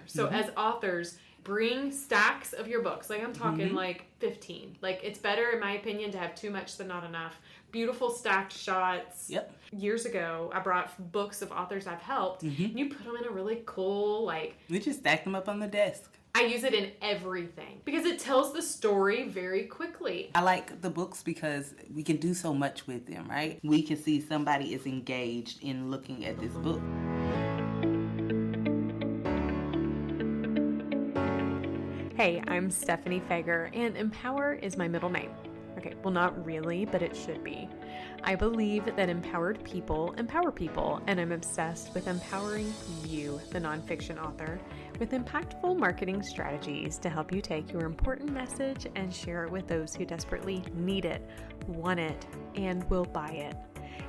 So as authors, bring stacks of your books. Like I'm talking like 15. Like it's better, in my opinion, to have too much than not enough. Beautiful stacked shots. Yep. Years ago, I brought books of authors I've helped. And you put them in a really cool, like... We just stack them up on the desk. I use it in everything because it tells the story very quickly. I like the books because we can do so much with them, right? We can see somebody is engaged in looking at this book. Hey, I'm Stephanie Fager, and Empower is my middle name. Okay, well, not really, but it should be. I believe that empowered people empower people, and I'm obsessed with empowering you, the nonfiction author, with impactful marketing strategies to help you take your important message and share it with those who desperately need it, want it, and will buy it.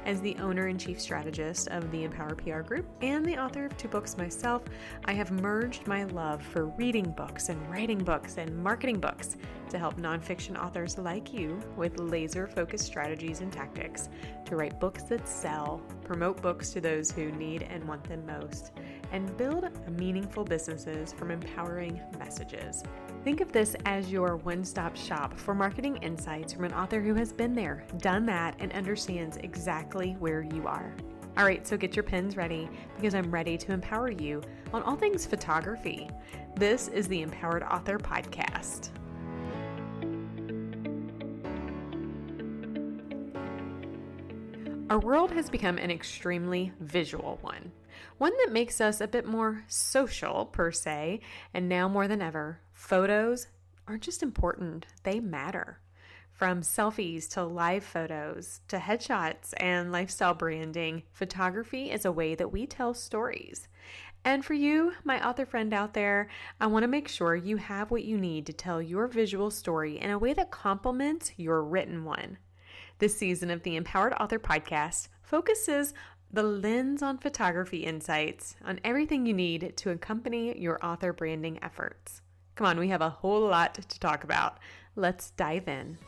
As the owner and chief strategist of the Empower PR Group and the author of 2 books myself, I have merged my love for reading books and writing books and marketing books to help nonfiction authors like you with laser-focused strategies and tactics to write books that sell, promote books to those who need and want them most, and build meaningful businesses from empowering messages. Think of this as your one-stop shop for marketing insights from an author who has been there, done that, and understands exactly where you are. All right, so get your pens ready because I'm ready to empower you on all things photography. This is the Empowered Author Podcast. Our world has become an extremely visual one that makes us a bit more social per se, and now more than ever, photos aren't just important, they matter. From selfies to live photos to headshots and lifestyle branding, photography is a way that we tell stories. And for you, my author friend out there, I want to make sure you have what you need to tell your visual story in a way that complements your written one. This season of the Empowered Author Podcast focuses the lens on photography insights on everything you need to accompany your author branding efforts. Come on, we have a whole lot to talk about. Let's dive in.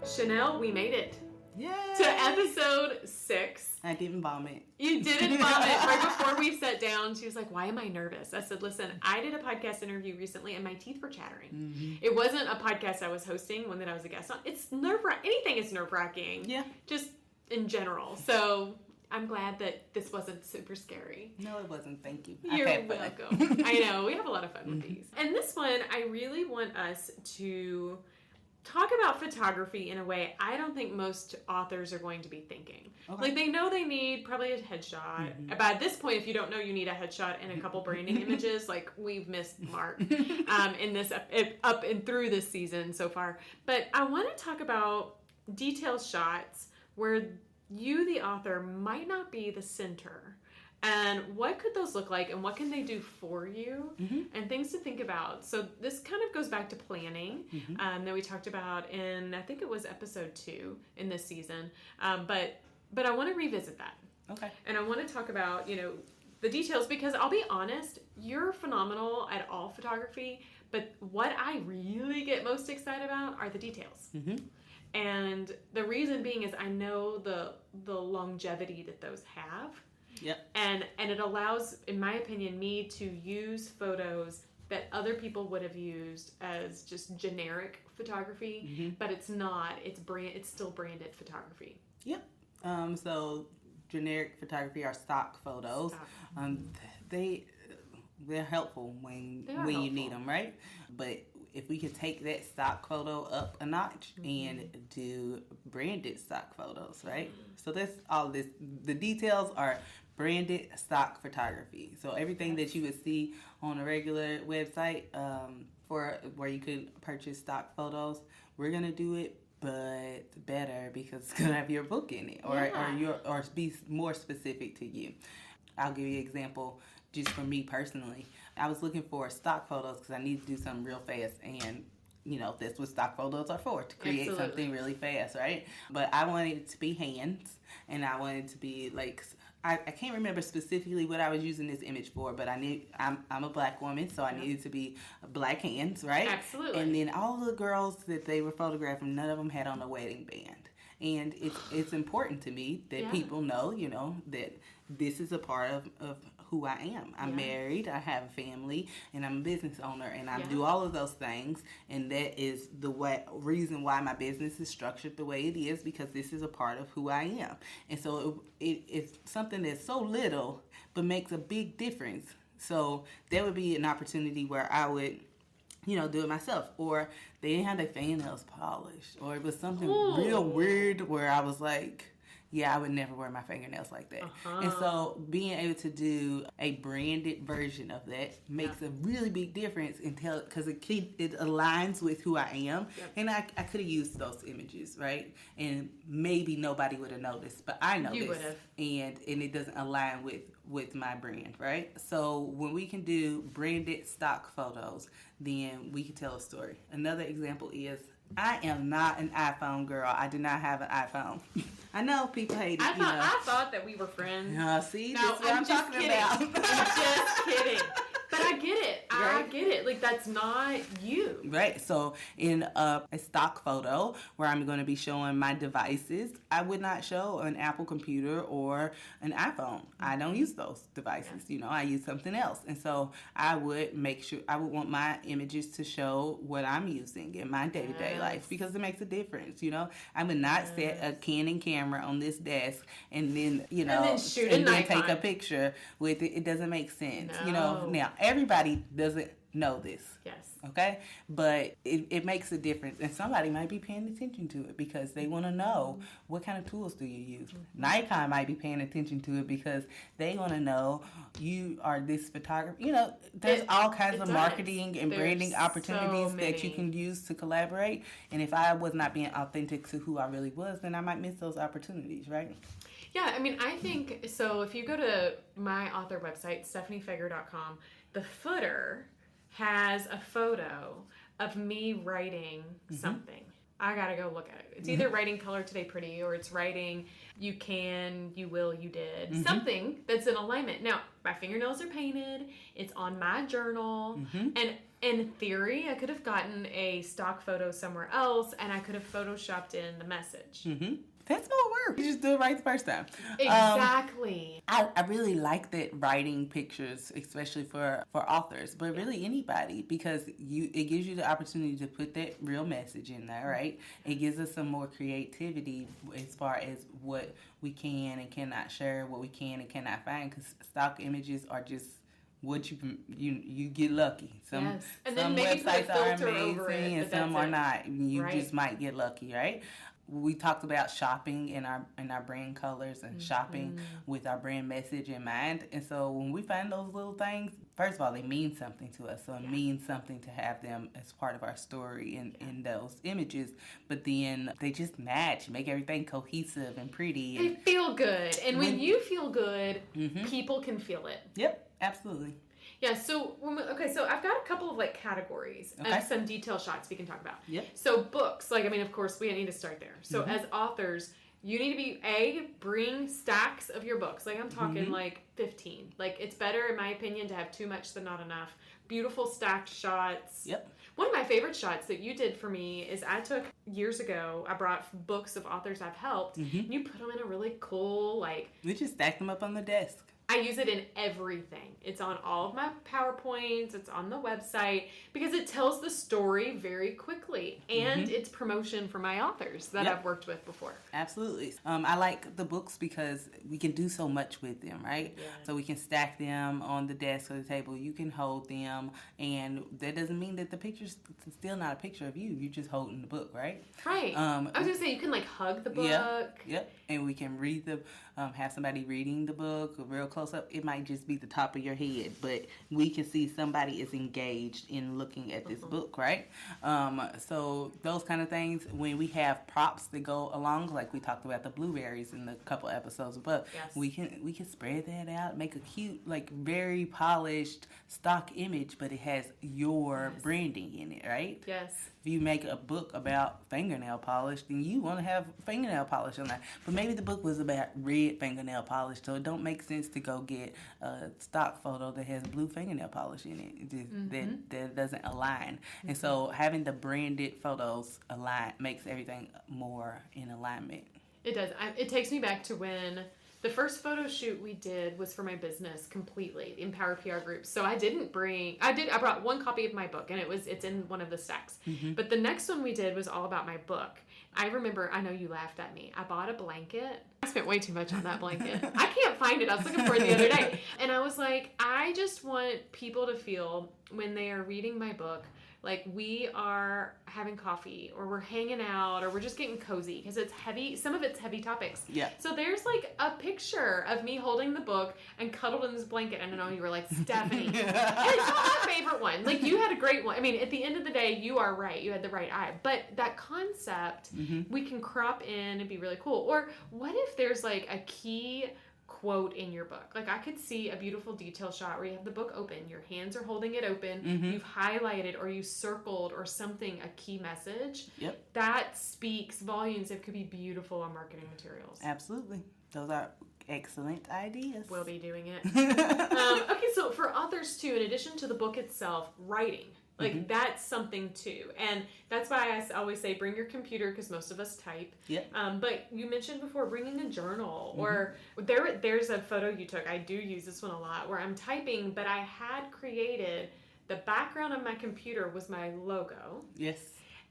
Chanel, we made it. Yay! To episode 6. I didn't vomit. You didn't vomit. Right before we sat down, she was like, why am I nervous? I said, listen, I did a podcast interview recently and my teeth were chattering. It wasn't a podcast I was hosting, one that I was a guest on. It's nerve-wracking. Anything is nerve-wracking. Yeah. Just in general. So I'm glad that this wasn't super scary. No, it wasn't. Thank you. You're welcome. I know. We have a lot of fun with these. And this one, I really want us to talk about photography in a way I don't think most authors are going to be thinking. Okay. Like, they know they need probably a headshot. By this point, if you don't know you need a headshot and a couple branding images, like, we've missed the mark in this up and through this season so far. But I want to talk about detailed shots where you, the author, might not be the center. And what could those look like, and what can they do for you, and things to think about. So this kind of goes back to planning that we talked about in, I think it was episode 2 in this season. But I want to revisit that. Okay. And I want to talk about, the details, because I'll be honest, you're phenomenal at all photography, but what I really get most excited about are the details. And the reason being is I know the longevity that those have. Yep. And it allows, in my opinion, me to use photos that other people would have used as just generic photography, but it's not. It's still branded photography. Yep. So generic photography are stock photos. They're helpful when you need them, right? But if we could take that stock photo up a notch and do branded stock photos, right? So that's all this. The details are branded stock photography. So everything that you would see on a regular website for where you could purchase stock photos, we're gonna do it, but better, because it's gonna have your book in it, or be more specific to you. I'll give you an example just for me personally. I was looking for stock photos because I need to do something real fast, and that's what stock photos are for, to create something really fast, right? But I wanted it to be hands, and I wanted it to be like, I can't remember specifically what I was using this image for, but I'm a black woman, so I needed to be black hands, right? Absolutely. And then all the girls that they were photographing, none of them had on a wedding band. And it's important to me that people know, that this is a part of who I am. I'm married, I have a family, and I'm a business owner, and I do all of those things. And that is the reason why my business is structured the way it is, because this is a part of who I am. And so it's something that's so little but makes a big difference. So there would be an opportunity where I would, do it myself, or they didn't have their fingernails polished, or it was something real weird where I was like, I would never wear my fingernails like that. And so being able to do a branded version of that makes a really big difference because it aligns with who I am. And I could have used those images, right? And maybe nobody would have noticed, but I noticed. You would have. And it doesn't align with my brand, right? So when we can do branded stock photos, then we can tell a story. Another example is, I am not an iPhone girl. I do not have an iPhone. I know people hate it. I thought that we were friends. See, that's what I'm talking about. I'm just kidding. But I get it. Right? I get it. Like, that's not you. Right. So in a stock photo where I'm going to be showing my devices, I would not show an Apple computer or an iPhone. I don't use those devices. I use something else. And so I would want my images to show what I'm using in my day-to-day life, because it makes a difference. I would not set a Canon camera on this desk and then, take a picture with it. It doesn't make sense. No. Now, everybody doesn't know this. Yes. Okay? But it makes a difference. And somebody might be paying attention to it because they want to know, what kind of tools do you use? Nikon might be paying attention to it because they want to know you are this photographer. There's all kinds of marketing and branding opportunities that you can use to collaborate. And if I was not being authentic to who I really was, then I might miss those opportunities, right? Yeah, I mean, I think, so if you go to my author website, stephaniefeger.com, the footer has a photo of me writing something. I gotta go look at it. It's either writing color today pretty, or it's writing you can, you will, you did. Something that's in alignment. Now, my fingernails are painted. It's on my journal. And in theory, I could have gotten a stock photo somewhere else, and I could have photoshopped in the message. That's more work. You just do it right the first time. Exactly. I really like that writing pictures, especially for authors, but really anybody, because it gives you the opportunity to put that real message in there, right? It gives us some more creativity as far as what we can and cannot share, what we can and cannot find, because stock images are just what you get lucky. And then maybe websites are over it, amazing and some are not. You just might get lucky, right? We talked about shopping in our brand colors and shopping with our brand message in mind. And so when we find those little things, first of all, they mean something to us. So it means something to have them as part of our story in those images. But then they just match, make everything cohesive and pretty. They feel good. And when you feel good, people can feel it. Yep, absolutely. Yeah, so I've got a couple of categories of some detail shots we can talk about. Yep. So books, of course we need to start there. So as authors, you need to be bring stacks of your books. I'm talking 15. It's better in my opinion to have too much than not enough. Beautiful stacked shots. Yep. One of my favorite shots that you did for me is I took years ago, I brought books of authors I've helped, and you put them in a really cool we just stacked them up on the desk. I use it in everything. It's on all of my PowerPoints. It's on the website because it tells the story very quickly. And it's promotion for my authors that I've worked with before. Absolutely. I like the books because we can do so much with them, right? Yeah. So we can stack them on the desk or the table. You can hold them. And that doesn't mean that the picture's still not a picture of you. You're just holding the book, right? Right. I was going to say, you can hug the book. Yep. And we can read have somebody reading the book real close up. It might just be the top of your head, but we can see somebody is engaged in looking at this book, right? So those kind of things, when we have props that go along, like we talked about the blueberries in a couple episodes above, we can spread that out, make a cute, very polished stock image, but it has your branding in it, right? Yes. If you make a book about fingernail polish, then you want to have fingernail polish on that. But maybe the book was about red fingernail polish, so it don't make sense to go get a stock photo that has blue fingernail polish in it. That doesn't align. And so having the branded photos align makes everything more in alignment. It does. It takes me back to when the first photo shoot we did was for my business completely, the Empower PR group. So I brought one copy of my book, and it's in one of the stacks. Mm-hmm. But the next one we did was all about my book. I remember, I know you laughed at me. I bought a blanket. I spent way too much on that blanket. I can't find it. I was looking for it the other day. And I was like, I just want people to feel when they are reading my book, like we are having coffee or we're hanging out or we're just getting cozy because it's heavy. Some of it's heavy topics. Yeah. So there's like a picture of me holding the book and cuddled in this blanket. I don't know. You were like, Stephanie. And it's not my favorite one. Like you had a great one. I mean, at the end of the day, you are right. You had the right eye. But that concept, we can crop in and be really cool. Or what if there's like a key quote in your book? Like I could see a beautiful detail shot where you have the book open, your hands are holding it open, you've highlighted or you circled or something, a key message. Yep. That speaks volumes. It could be beautiful on marketing materials. Absolutely. Those are excellent ideas. We'll be doing it. Okay, so for authors too, in addition to the book itself, writing. Like that's something too, and that's why I always say bring your computer because most of us type. Yep. But you mentioned before bringing a journal or there's a photo you took. I do use this one a lot where I'm typing, but I had created the background of my computer was my logo. Yes.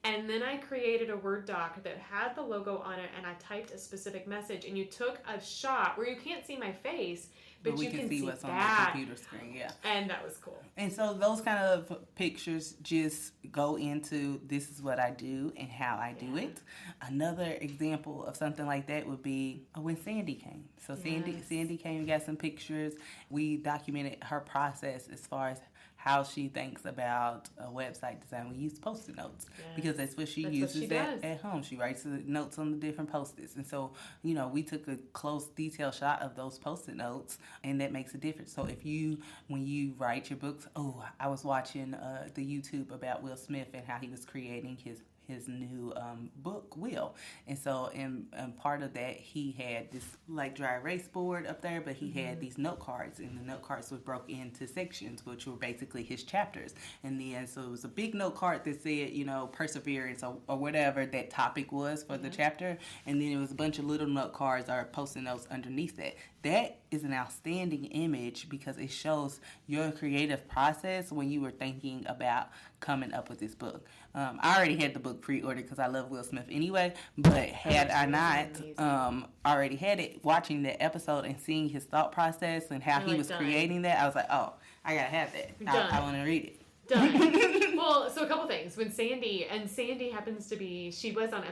And then I created a Word doc that had the logo on it, and I typed a specific message. And you took a shot where you can't see my face, but you can see what's that. on the computer screen. Yeah, and that was cool. And so those kind of pictures just go into this is what I do and how I do it. Another example of something like that would be when Sandy came. So Sandy came and got some pictures. We documented her process as far as how she thinks about a website design. We use Post-it notes because that's what she uses at home. She writes the notes on the different Post-its. And so, we took a close detail shot of those Post-it notes, and that makes a difference. So when you write your books, I was watching the YouTube about Will Smith and how he was creating his new book, Will. And so in part of that, he had this like dry erase board up there, but he had these note cards, and the note cards were broke into sections, which were basically his chapters. And then, so it was a big note card that said, perseverance or whatever that topic was for the chapter. And then it was a bunch of little note cards or Post-it notes underneath that. That is an outstanding image because it shows your creative process when you were thinking about coming up with this book. I already had the book pre-ordered because I love Will Smith anyway, but had I not already had it, watching the episode and seeing his thought process and how he was creating that, I was like, oh, I gotta have that. I want to read it. Done. Well, so a couple things. When Sandy happens to be, she was on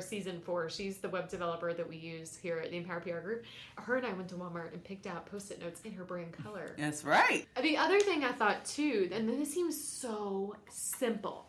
season 4. She's the web developer that we use here at the Empower PR Group. Her and I went to Walmart and picked out Post-it notes in her brand color. That's right. The other thing I thought too, and this seems so simple,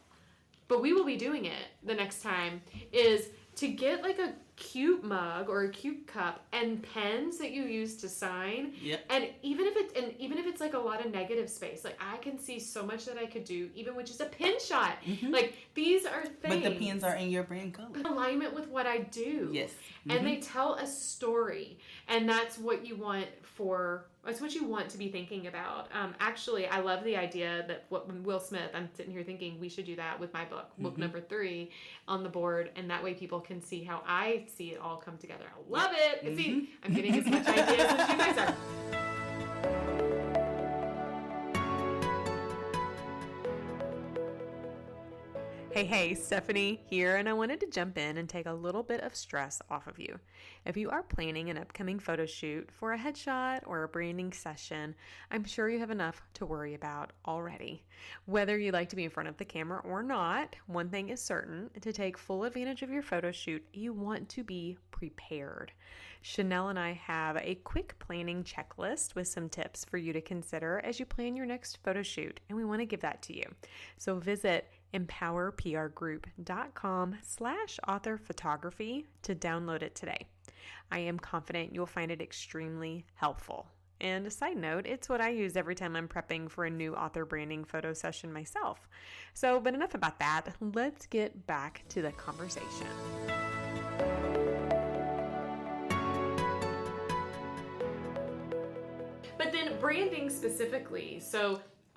but we will be doing it the next time, is to get like a cute mug or a cute cup and pens that you use to sign. Yep. And even if it's like a lot of negative space, like I can see so much that I could do even with just a pen shot. Like these are things. But the pens are in your brand color. In alignment with what I do. Yes. And they tell a story, and that's what you want to be thinking about. Actually, I love the idea that when Will Smith, I'm sitting here thinking we should do that with my book number 3 on the board, and that way people can see how I see it all come together. I love it. See, I'm getting as much ideas as you guys are. Hey, Stephanie here, and I wanted to jump in and take a little bit of stress off of you. If you are planning an upcoming photo shoot for a headshot or a branding session, I'm sure you have enough to worry about already. Whether you like to be in front of the camera or not, one thing is certain: to take full advantage of your photo shoot, you want to be prepared. Chanel and I have a quick planning checklist with some tips for you to consider as you plan your next photo shoot, and we want to give that to you. So visit empowerprgroup.com/authorphotography to download it today. I am confident you'll find it extremely helpful. And a side note, it's what I use every time I'm prepping for a new author branding photo session myself. But enough about that. Let's get back to the conversation. But then branding specifically.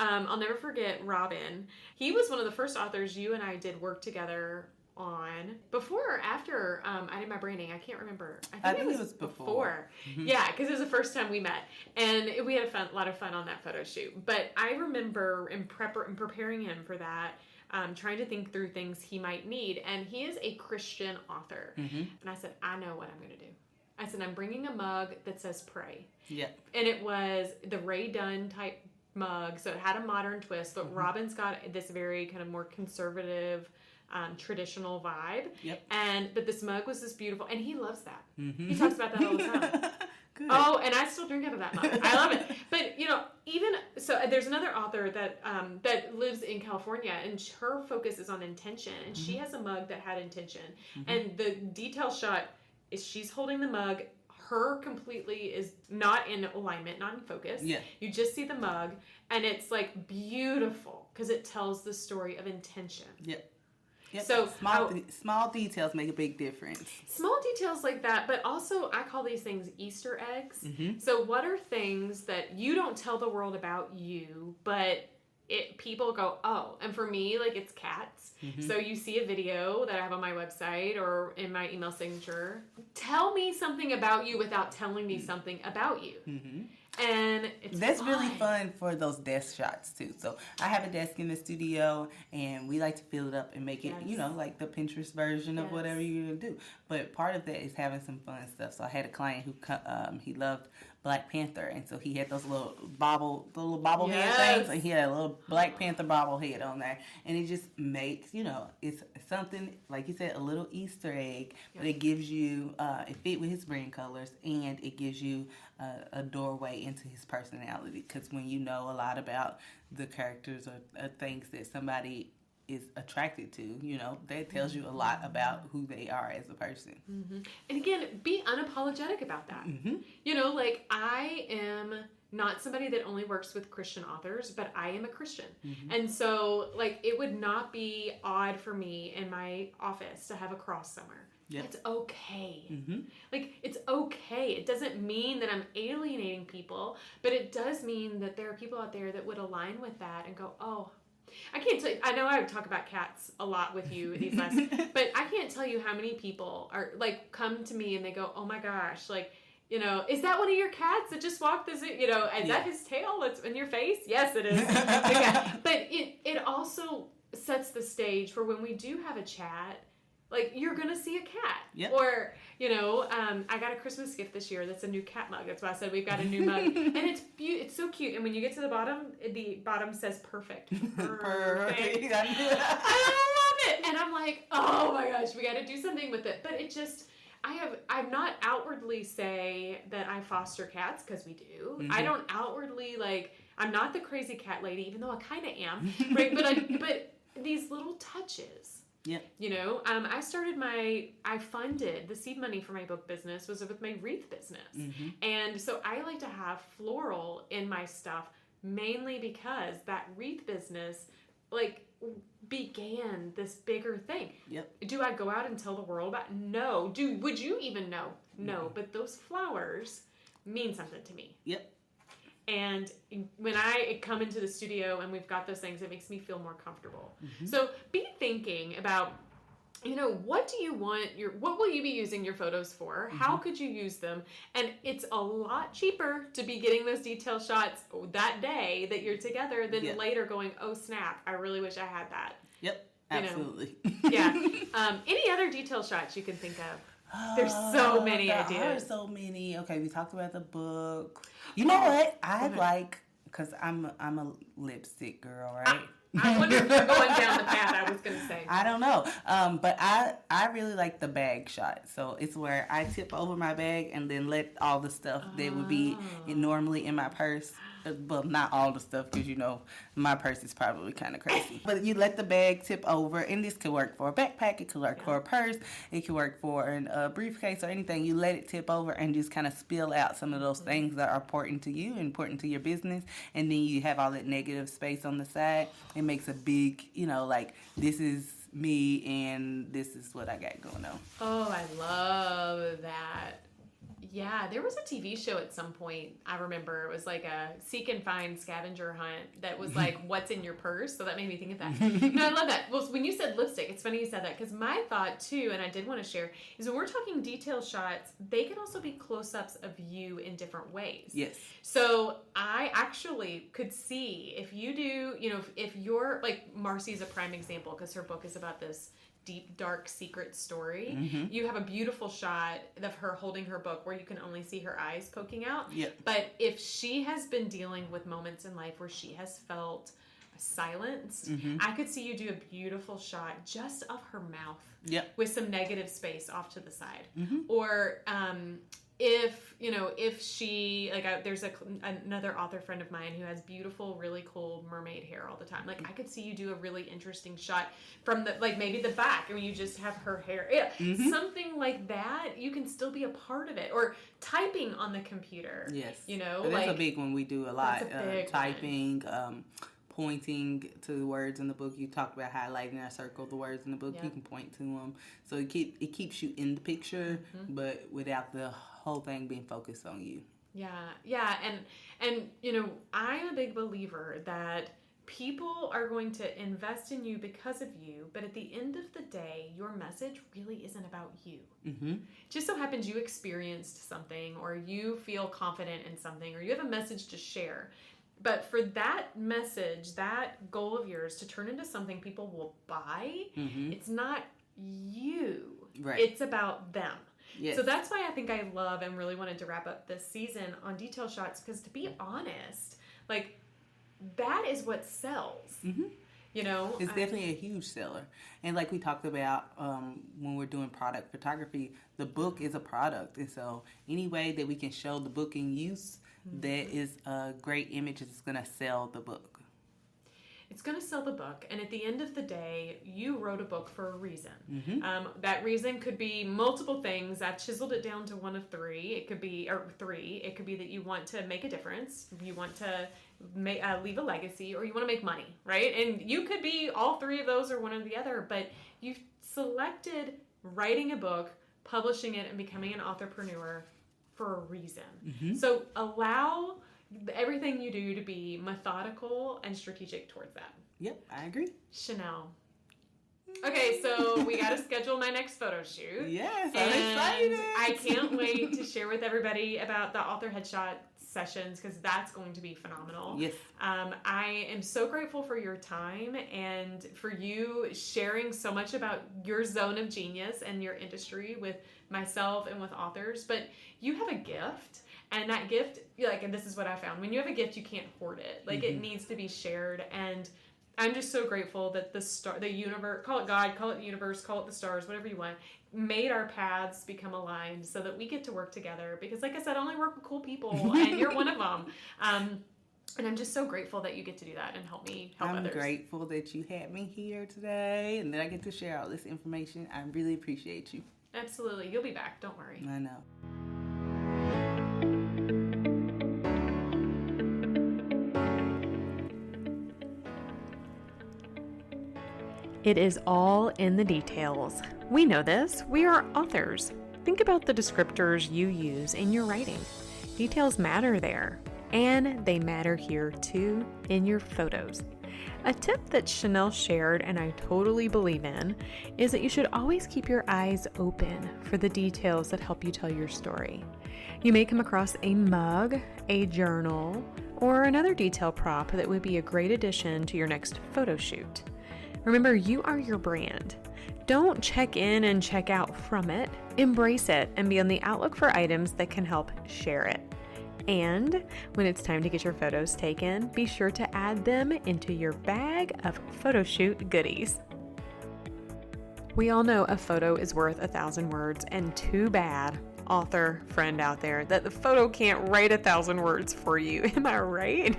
I'll never forget Robin. He was one of the first authors you and I did work together on before or after I did my branding. I can't remember. I think it was before. Mm-hmm. Yeah, because it was the first time we met, and we had a lot of fun on that photo shoot. But I remember in preparing him for that, trying to think through things he might need, and he is a Christian author. Mm-hmm. And I said, I know what I'm going to do. I said, I'm bringing a mug that says pray. Yeah. And it was the Ray Dunn type mug, so it had a modern twist, but mm-hmm. Robin's got this very kind of more conservative, traditional vibe. Yep. But this mug was this beautiful, and he loves that. Mm-hmm. He talks about that all the time. Good. Oh, and I still drink out of that mug. I love it. But even so, there's another author that that lives in California, and her focus is on intention, and mm-hmm. she has a mug that had intention, mm-hmm. and the detail shot is she's holding the mug. Her completely is not in alignment, not in focus. Yeah. You just see the mug, and it's like beautiful because it tells the story of intention. Yep. Yep. So small details make a big difference. Small details like that, but also I call these things Easter eggs. Mm-hmm. So what are things that you don't tell the world about you, but people go, oh, and for me, like, it's cats. Mm-hmm. So you see a video that I have on my website or in my email signature. Tell me something about you without telling me something about you. Mm-hmm. And that's really fun for those desk shots too. So I have a desk in the studio, and we like to fill it up and make it, like the Pinterest version of whatever you're gonna do. But part of that is having some fun stuff. So I had a client who he loved Black Panther, and so he had those little bobblehead things, and he had a little Black Panther bobblehead on there, and it just makes it's something like you said, a little Easter egg, but it gives you it fit with his brand colors, and it gives you a doorway into his personality. Because when you know a lot about the characters or things that somebody is attracted to, that tells you a lot about who they are as a person. Mm-hmm. And again, be unapologetic about that. Mm-hmm. Like, I am not somebody that only works with Christian authors, but I am a Christian. Mm-hmm. And so, like, it would not be odd for me in my office to have a cross somewhere. Yep. It's okay. Mm-hmm. Like, it's okay. It doesn't mean that I'm alienating people, but it does mean that there are people out there that would align with that and go, oh, I can't tell you, I know I talk about cats a lot with you these lessons, but I can't tell you how many people are, like, come to me and they go, oh my gosh, like, is that one of your cats that just walked this, is that his tail that's in your face? Yes, it is. But it also sets the stage for when we do have a chat. Like, you're going to see a cat. Yep. Or, I got a Christmas gift this year that's a new cat mug. That's why I said we've got a new mug. And it's so cute. And when you get to the bottom says perfect. Perfect. I love it. And I'm like, oh my gosh, we got to do something with it. But it just, I'm not outwardly say that I foster cats, because we do. Mm-hmm. I don't outwardly, like, I'm not the crazy cat lady, even though I kind of am. Right? But these little touches. Yep. I funded the seed money for my book business was with my wreath business. Mm-hmm. And so I like to have floral in my stuff, mainly because that wreath business, like, began this bigger thing. Yep. Do I go out and tell the world about? No. Would you even know? No. Mm-hmm. But those flowers mean something to me. Yep. And when I come into the studio and we've got those things, it makes me feel more comfortable. Mm-hmm. So be thinking about, what do you want what will you be using your photos for? Mm-hmm. How could you use them? And it's a lot cheaper to be getting those detail shots that day that you're together than later going, oh snap, I really wish I had that. Yep, absolutely. Yeah. Any other detail shots you can think of? There's so many ideas. There are so many. Okay, we talked about the book. You know what? I like, because I'm a lipstick girl, right? I wonder if you're going down the path I was going to say. I don't know. But I really like the bag shot. So it's where I tip over my bag and then let all the stuff that would be normally in my purse. Well, not all the stuff, because my purse is probably kind of crazy. But you let the bag tip over, and this could work for a backpack, it could work for a purse, it could work for a briefcase or anything. You let it tip over and just kind of spill out some of those things that are important to you, important to your business, and then you have all that negative space on the side. It makes a big, like, this is me and this is what I got going on. Oh, I love that. Yeah, there was a TV show at some point. I remember it was like a seek and find scavenger hunt that was like, what's in your purse? So that made me think of that. No, I love that. Well, when you said lipstick, it's funny you said that because my thought too, and I did want to share, is when we're talking detail shots, they can also be close-ups of you in different ways. Yes. So I actually could see if you do, if you're like, Marcy's a prime example because her book is about this deep, dark, secret story. Mm-hmm. You have a beautiful shot of her holding her book where you can only see her eyes poking out. Yep. But if she has been dealing with moments in life where she has felt silenced, mm-hmm. I could see you do a beautiful shot just of her mouth. Yep. With some negative space off to the side. Mm-hmm. Or if she, like, there's another author friend of mine who has beautiful, really cool mermaid hair all the time. Like, I could see you do a really interesting shot from the, like, maybe the back, or you just have her hair. Yeah, mm-hmm. Something like that, you can still be a part of it. Or typing on the computer. Yes. But that's a big one we do a lot. That's a big typing, pointing to the words in the book. You talked about highlighting. I circled the words in the book. Yeah. You can point to them. So it keeps you in the picture, mm-hmm. but without the whole thing being focused on you. Yeah. And I'm a big believer that people are going to invest in you because of you, but at the end of the day, your message really isn't about you. Mm-hmm. Just so happens you experienced something, or you feel confident in something, or you have a message to share. But for that message, that goal of yours to turn into something people will buy, mm-hmm. it's not you. Right. It's about them. Yes. So that's why I think I love and really wanted to wrap up this season on detail shots, because to be honest, like, that is what sells. Mm-hmm. It's definitely a huge seller. And like we talked about when we're doing product photography, the book is a product. And so any way that we can show the book in use, mm-hmm. that is a great image, it's going to sell the book. It's going to sell the book. And at the end of the day, you wrote a book for a reason. Mm-hmm. That reason could be multiple things. I've chiseled it down to one of three. It could be, or three. It could be that you want to make a difference. You want to leave a legacy, or you want to make money, right? And you could be all three of those or one or the other, but you've selected writing a book, publishing it, and becoming an authorpreneur for a reason. Mm-hmm. So allow everything you do to be methodical and strategic towards that. Yep, I agree. Chanel. Okay, so we got to schedule my next photo shoot. Yes, I'm excited. I can't wait to share with everybody about the author headshot sessions, because that's going to be phenomenal. Yes. I am so grateful for your time and for you sharing so much about your zone of genius and your industry with myself and with authors. But you have a gift. And that gift, and this is what I found, when you have a gift, you can't hoard it. Like, mm-hmm. It needs to be shared. And I'm just so grateful that the universe, call it God, call it the universe, call it the stars, whatever you want, made our paths become aligned so that we get to work together. Because, like I said, I only work with cool people, and you're one of them. And I'm just so grateful that you get to do that and help me help others. I'm grateful that you had me here today and that I get to share all this information. I really appreciate you. Absolutely. You'll be back. Don't worry. I know. It is all in the details. We know this. We are authors. Think about the descriptors you use in your writing. Details matter there. And they matter here too, in your photos. A tip that Chanel shared, and I totally believe in, is that you should always keep your eyes open for the details that help you tell your story. You may come across a mug, a journal, or another detail prop that would be a great addition to your next photo shoot. Remember, you are your brand. Don't check in and check out from it. Embrace it and be on the outlook for items that can help share it. And when it's time to get your photos taken, be sure to add them into your bag of photo shoot goodies. We all know a photo is worth 1,000 words, and too bad, author friend out there, that the photo can't write 1,000 words for you. Am I right?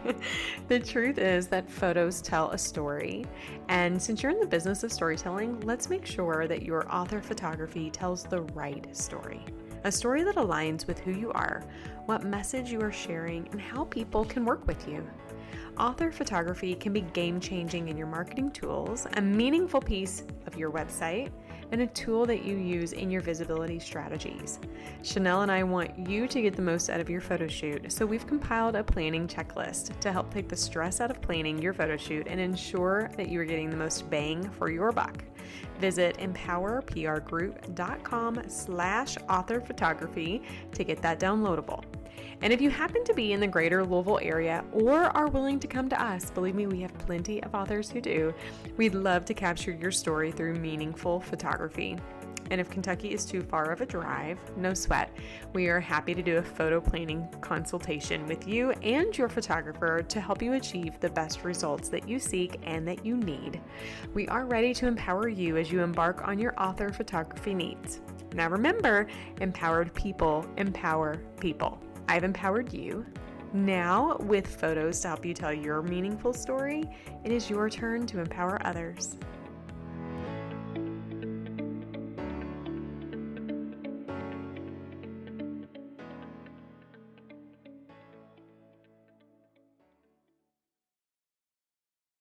The truth is that photos tell a story. And since you're in the business of storytelling, let's make sure that your author photography tells the right story. A story that aligns with who you are, what message you are sharing, and how people can work with you. Author photography can be game-changing in your marketing tools, a meaningful piece of your website, and a tool that you use in your visibility strategies. Chanel and I want you to get the most out of your photo shoot, so we've compiled a planning checklist to help take the stress out of planning your photo shoot and ensure that you are getting the most bang for your buck. Visit empowerprgroup.com/authorphotography to get that downloadable. And if you happen to be in the greater Louisville area or are willing to come to us, believe me, we have plenty of authors who do. We'd love to capture your story through meaningful photography. And if Kentucky is too far of a drive, no sweat. We are happy to do a photo planning consultation with you and your photographer to help you achieve the best results that you seek and that you need. We are ready to empower you as you embark on your author photography needs. Now remember, empowered people empower people. I've empowered you. Now, with photos to help you tell your meaningful story, it is your turn to empower others.